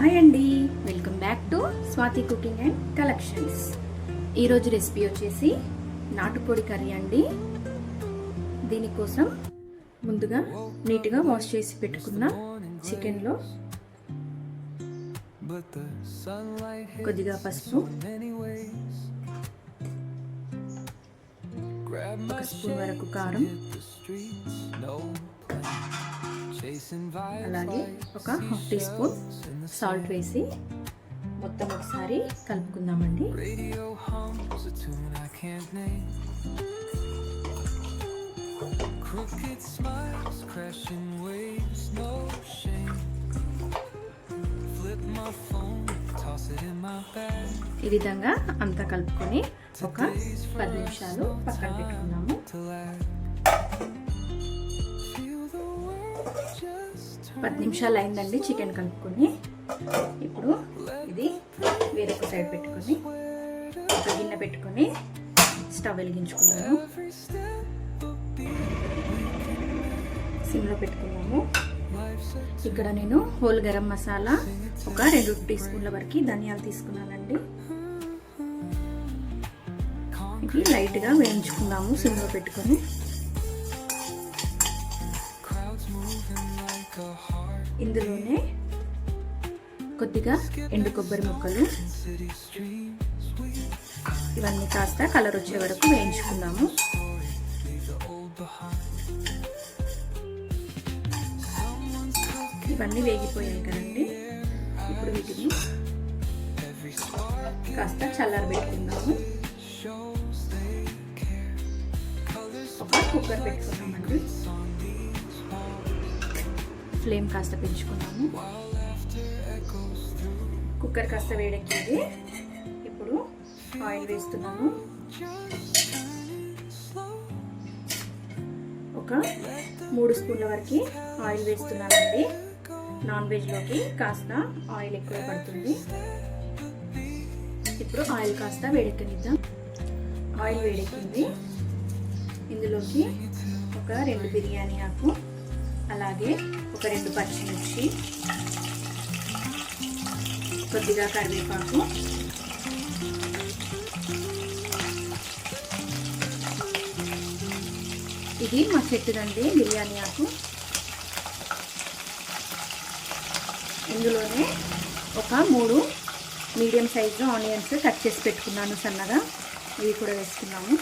Hi అండి, welcome back to Swathi cooking and collections. ఈరోజు recipe వచ్చేసి నాటుకోడి కర్రీ అండి. దీనికోసం ముందుగా నీట్గా వాష్ చేసి పెట్టుకున్న చికెన్లో కొద్దిగా పసుపు, ఒక స్పూన్ వరకు కారం, అలాగే ఒక హాఫ్ టీ స్పూన్ సాల్ట్ వేసి మొత్తం ఒకసారి కలుపుకుందామండి. ఈ విధంగా అంతా కలుపుకొని ఒక 10 నిమిషాలు పక్కన పెట్టుకుందాము. 10 నిమిషాలు అయిందండి చికెన్ కలుపుకొని. ఇప్పుడు ఇది వేరొక సైడ్ పెట్టుకొని ఒక గిన్నె పెట్టుకొని స్టవ్ వెలిగించుకున్నాము. సిమ్లో పెట్టుకున్నాము. ఇక్కడ నేను హోల్ గరం మసాలా ఒక 2 టీ స్పూన్ల వరకు ధనియాలు తీసుకున్నానండి. ఇది లైట్గా వేయించుకున్నాము సిమ్లో పెట్టుకొని. ఇందులోనే కొద్దిగా ఎండు కొబ్బరి ముక్కలు, ఇవన్నీ కాస్త కలర్ వచ్చే వరకు వేయించుకుందాము. ఇవన్నీ వేగిపోయాయి కదండి. ఇప్పుడు వీటిని కాస్త చల్లారబెట్టుకుందాము. ఒక కుక్కర్ పెట్టుకున్నామండి. ఫ్లేమ్ కాస్త పెంచుకున్నాము. కుక్కర్ కాస్త వేడెక్కింది. ఇప్పుడు ఆయిల్ వేస్తున్నాము. ఒక 3 స్పూన్ల వరకు ఆయిల్ వేస్తున్నానండి. నాన్ వెజ్లోకి కాస్త ఆయిల్ ఎక్కువ పడుతుంది. ఇప్పుడు ఆయిల్ కాస్త వేడెక్కనిద్దాం. ఆయిల్ వేడెక్కింది. ఇందులోకి ఒక 2 బిర్యానీ ఆకు, అలాగే ఒక 2 పచ్చిమిర్చి, కొద్దిగా కరివేపాకు, ఇది మా చెట్టుదండి బిర్యానీ ఆకు. ఇందులోనే ఒక 3 మీడియం సైజు ఆనియన్స్ కట్ చేసి పెట్టుకున్నాను సన్నగా. ఇవి కూడా వేసుకున్నాము.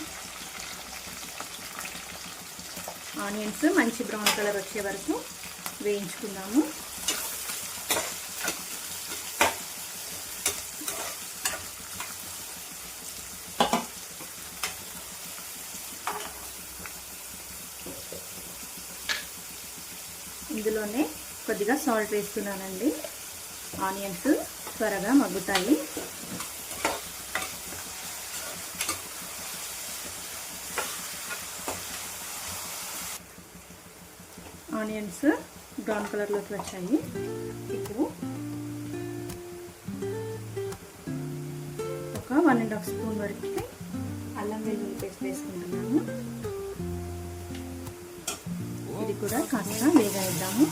ఆనియన్స్ మంచి బ్రౌన్ కలర్ వచ్చే వరకు వేయించుకుందాము. ఇందులోనే కొద్దిగా సాల్ట్ వేస్తున్నానండి. ఆనియన్స్ త్వరగా మగ్గుతాయి. ఆనియన్స్ బ్రౌన్ కలర్లోకి వచ్చాయి. ఇప్పుడు ఒక 1.5 స్పూన్ వరకు అల్లం వెల్లుల్లి పేస్ట్ వేసుకుంటున్నాను. ఇది కూడా కాస్త వేగనిద్దాము.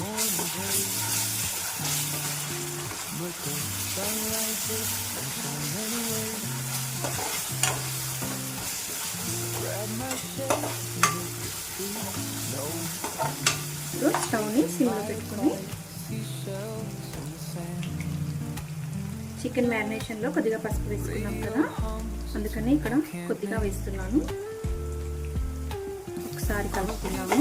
స్టవ్ని సిమ్లో పెట్టుకొని చికెన్ మ్యారినేషన్లో కొద్దిగా పసుపు వేసుకున్నాం కదా, అందుకని ఇక్కడ కొద్దిగా వేస్తున్నాను. ఒకసారి కలుపుకున్నాము.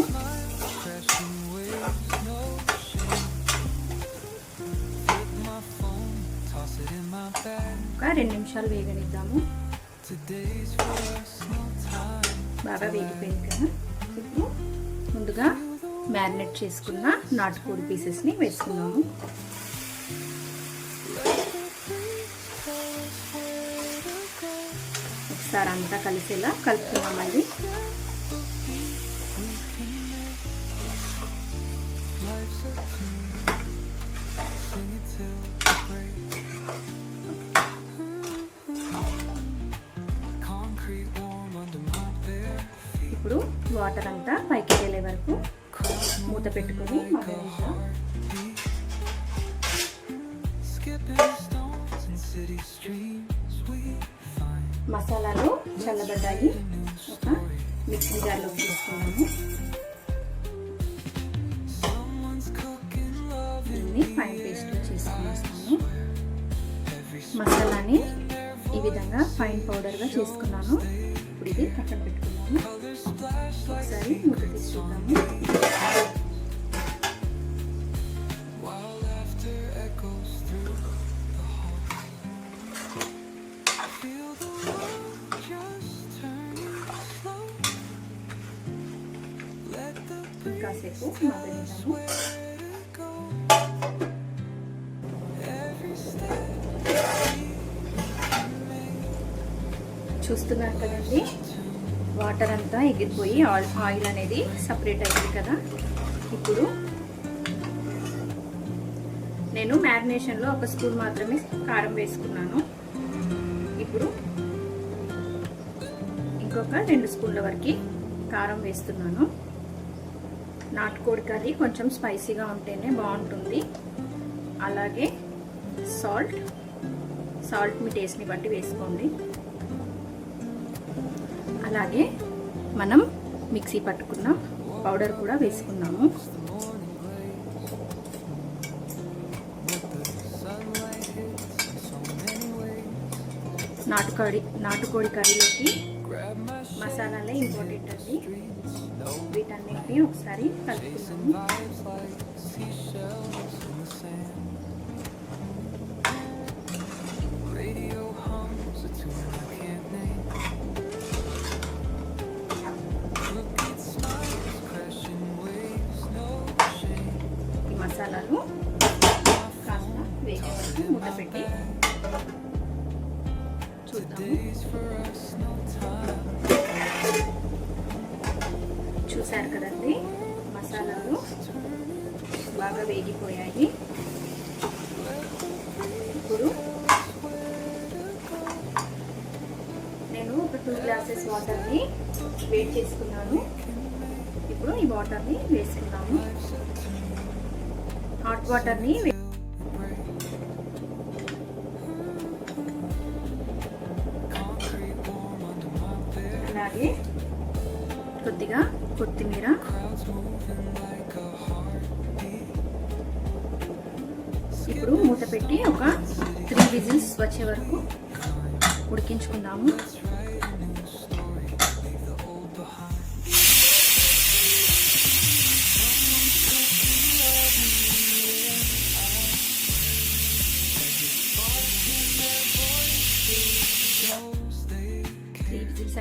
ఒక 2 నిమిషాలు వేగనిద్దాము. బాగా వేగిపోయింది కదా. ఇప్పుడు ముందుగా మ్యారినేట్ చేసుకున్న నాటుకోడి పీసెస్ని వేసుకున్నాము. ఒకసారి అంతా కలిసేలా కలుపుకున్నామండి. ఇప్పుడు వాటర్ అంతా పైకి తేలే వరకు మూత పెట్టుకొని మసాలాలు చల్లబడ్డాయి. ఒక మిక్సీ జార్లో తీసుకున్నాము. దీన్ని ఫైన్ పేస్ట్ చేసుకున్నాను. మసాలాని ఈ విధంగా ఫైన్ పౌడర్గా చేసుకున్నాను. ఇప్పుడు ఇది పక్కన పెట్టుకున్నాము. ఒకసారి మూత తీసి చూద్దాము. కాసేపు మగ్గనిద్దాము. చూస్తున్నారు కదండి, వాటర్ అంతా ఎగిరిపోయి ఆయిల్ అనేది సపరేట్ అయింది కదా. ఇప్పుడు నేను మ్యారినేషన్లో 1 స్పూన్ మాత్రమే కారం వేసుకున్నాను. ఇప్పుడు ఇంకొక 2 స్పూన్ల వరకు కారం వేస్తున్నాను. నాటుకోడి కర్రీ కొంచెం స్పైసీగా ఉంటేనే బాగుంటుంది. అలాగే సాల్ట్ మీ టేస్ట్ని బట్టి వేసుకోండి. అలాగే మనం మిక్సీ పట్టుకున్న పౌడర్ కూడా వేసుకున్నాము. నాటుకోడి కర్రీలోకి మసాలాలే ఇంపార్టెంట్ అండి. వీటన్నిటిని ఒకసారి కలుపుకున్నాము. ఈ మసాలాలు కాస్త వేగే వరకు మూత పెట్టి చూద్దాము. చూసారు కదండి, మసాలాలు బాగా వేగిపోయాయి. ఇప్పుడు నేను ఒక 2 గ్లాసెస్ వాటర్ని వేడి చేసుకున్నాను. ఇప్పుడు ఈ వాటర్ని వేసుకున్నాము. హాట్ వాటర్ని అలాగే కొద్దిగా కొత్తిమీర, ఇప్పుడు మూత పెట్టి ఒక 3 విజిల్స్ వచ్చే వరకు ఉడికించుకుందాము.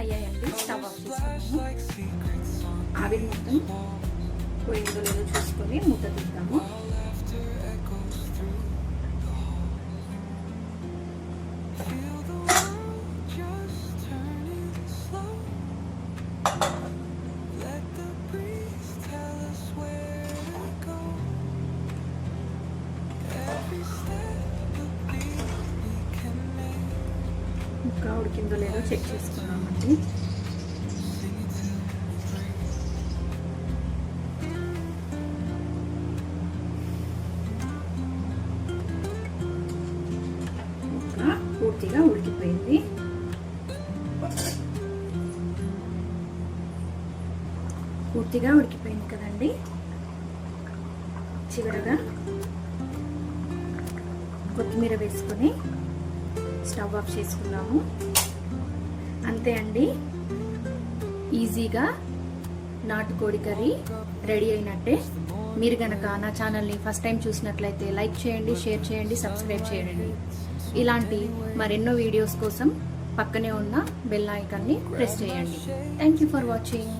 అయ్యాయండి. స్టవ్ ఆఫ్ చేసుకున్నాము. ఆవిరి మొత్తం పోయిందో లేదో చూసుకొని మూత తీద్దాము. ఇంకా ఉడికిందో లేదో చెక్ చేసుకున్నామండి. పూర్తిగా ఉడికిపోయింది. పూర్తిగా ఉడికిపోయింది కదండి. చివరగా కొత్తిమీర వేసుకొని స్టవ్ ఆఫ్ చేసుకున్నాము. అంతే అండి, ఈజీగా నాటుకోడి కర్రీ రెడీ అయినట్టే. మీరు కనుక నా ఛానల్ని ఫస్ట్ టైం చూసినట్లయితే లైక్ చేయండి, షేర్ చేయండి, సబ్స్క్రైబ్ చేయండి. ఇలాంటి మరెన్నో వీడియోస్ కోసం పక్కనే ఉన్న బెల్ ఐకాన్ని ప్రెస్ చేయండి. Thank you for watching.